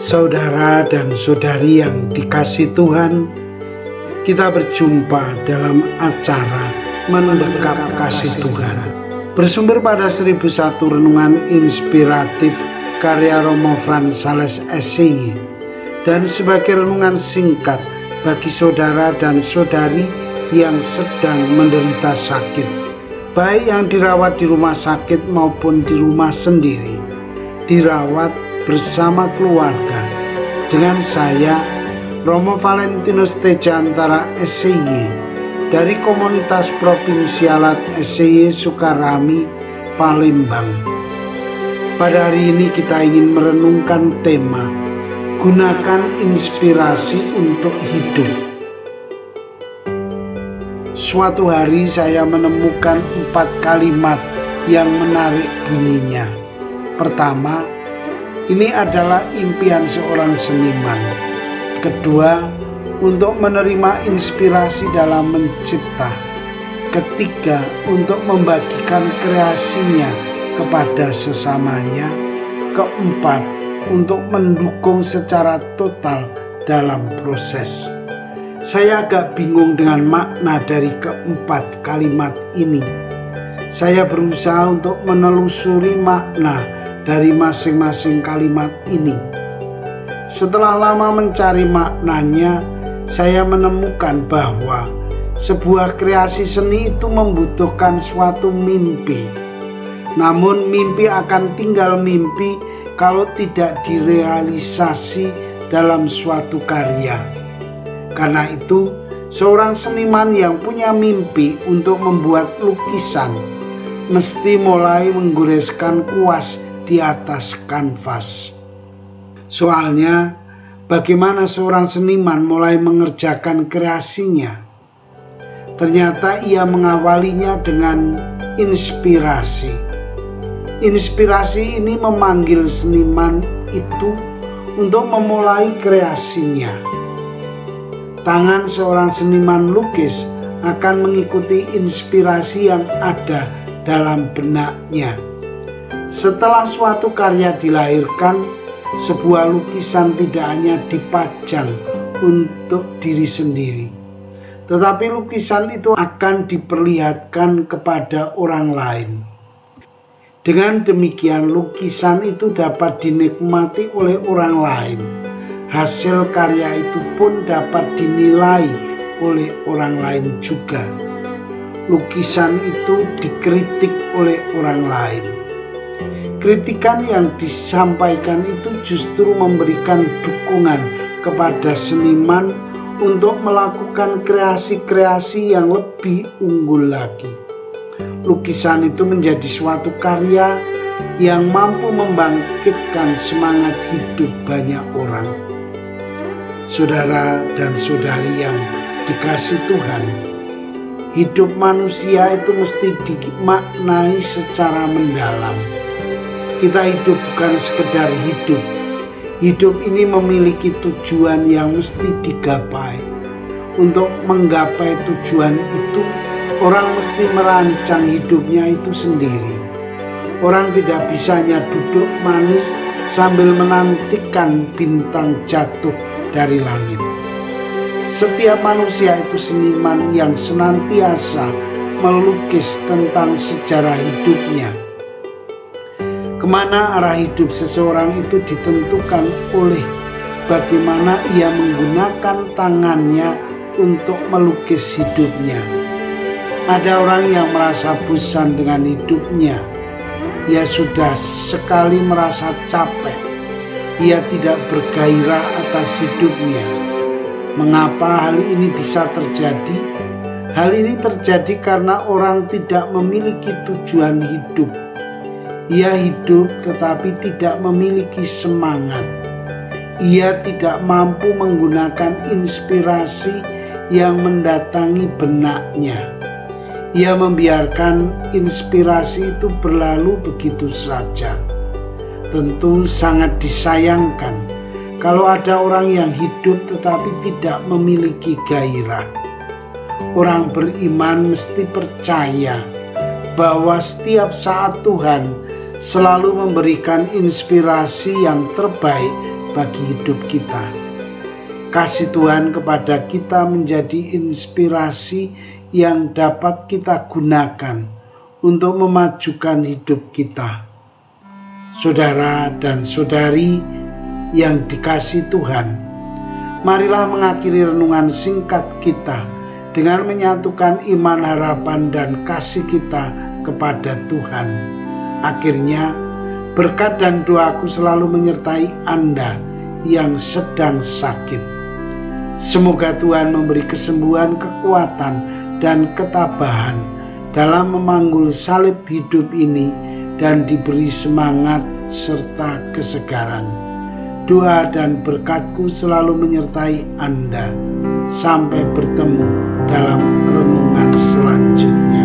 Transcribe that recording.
Saudara dan saudari yang dikasihi Tuhan, kita berjumpa dalam acara Mendekap Kasih Tuhan. Bersumber pada 1001 renungan inspiratif karya Romo Frans Sales SCY dan sebagai renungan singkat bagi saudara dan saudari yang sedang menderita sakit, baik yang dirawat di rumah sakit maupun di rumah sendiri, dirawat bersama keluarga. Dengan saya, Romo Valentinus Tejantara SCY dari Komunitas Provinsialat SCY Sukarami, Palembang. Pada hari ini kita ingin merenungkan tema gunakan inspirasi untuk hidup. Suatu hari saya menemukan 4 kalimat yang menarik bunyinya. Pertama, ini adalah impian seorang seniman. Kedua, untuk menerima inspirasi dalam mencipta. Ketiga, untuk membagikan kreasinya kepada sesamanya. Keempat, untuk mendukung secara total dalam proses. Saya agak bingung dengan makna dari keempat kalimat ini. Saya berusaha untuk menelusuri makna dari masing-masing kalimat ini. Setelah lama mencari maknanya, saya menemukan bahwa sebuah kreasi seni itu membutuhkan suatu mimpi. Namun mimpi akan tinggal mimpi kalau tidak direalisasi dalam suatu karya. Karena itu, seorang seniman yang punya mimpi untuk membuat lukisan mesti mulai menggoreskan kuas di atas kanvas. Soalnya, bagaimana seorang seniman mulai mengerjakan kreasinya? Ternyata ia mengawalinya dengan inspirasi. Inspirasi ini memanggil seniman itu untuk memulai kreasinya. Tangan seorang seniman lukis akan mengikuti inspirasi yang ada dalam benaknya. Setelah suatu karya dilahirkan, sebuah lukisan tidak hanya dipajang untuk diri sendiri, tetapi lukisan itu akan diperlihatkan kepada orang lain. Dengan demikian, lukisan itu dapat dinikmati oleh orang lain. Hasil karya itu pun dapat dinilai oleh orang lain juga. Lukisan itu dikritik oleh orang lain. Kritikan yang disampaikan itu justru memberikan dukungan kepada seniman untuk melakukan kreasi-kreasi yang lebih unggul lagi. Lukisan itu menjadi suatu karya yang mampu membangkitkan semangat hidup banyak orang. Saudara dan saudari yang dikasihi Tuhan, hidup manusia itu mesti dimaknai secara mendalam. Kita hidup bukan sekedar hidup. Hidup ini memiliki tujuan yang mesti digapai. Untuk menggapai tujuan itu, orang mesti merancang hidupnya itu sendiri. Orang tidak bisanya duduk manis sambil menantikan bintang jatuh dari langit. Setiap manusia itu seniman yang senantiasa melukis tentang sejarah hidupnya. Kemana arah hidup seseorang itu ditentukan oleh bagaimana ia menggunakan tangannya untuk melukis hidupnya. Ada orang yang merasa bosan dengan hidupnya. Ia sudah sekali merasa capek. Ia tidak bergairah atas hidupnya. Mengapa hal ini bisa terjadi? Hal ini terjadi karena orang tidak memiliki tujuan hidup. Ia hidup tetapi tidak memiliki semangat. Ia tidak mampu menggunakan inspirasi yang mendatangi benaknya. Ia membiarkan inspirasi itu berlalu begitu saja. Tentu sangat disayangkan kalau ada orang yang hidup tetapi tidak memiliki gairah. Orang beriman mesti percaya bahwa setiap saat Tuhan selalu memberikan inspirasi yang terbaik bagi hidup kita. Kasih Tuhan kepada kita menjadi inspirasi yang dapat kita gunakan untuk memajukan hidup kita. Saudara dan saudari yang dikasihi Tuhan, marilah mengakhiri renungan singkat kita dengan menyatukan iman, harapan, dan kasih kita kepada Tuhan. Akhirnya, berkat dan doaku selalu menyertai Anda yang sedang sakit. Semoga Tuhan memberi kesembuhan, kekuatan, dan ketabahan dalam memanggul salib hidup ini dan diberi semangat serta kesegaran. Doa dan berkatku selalu menyertai Anda. Sampai bertemu dalam renungan selanjutnya.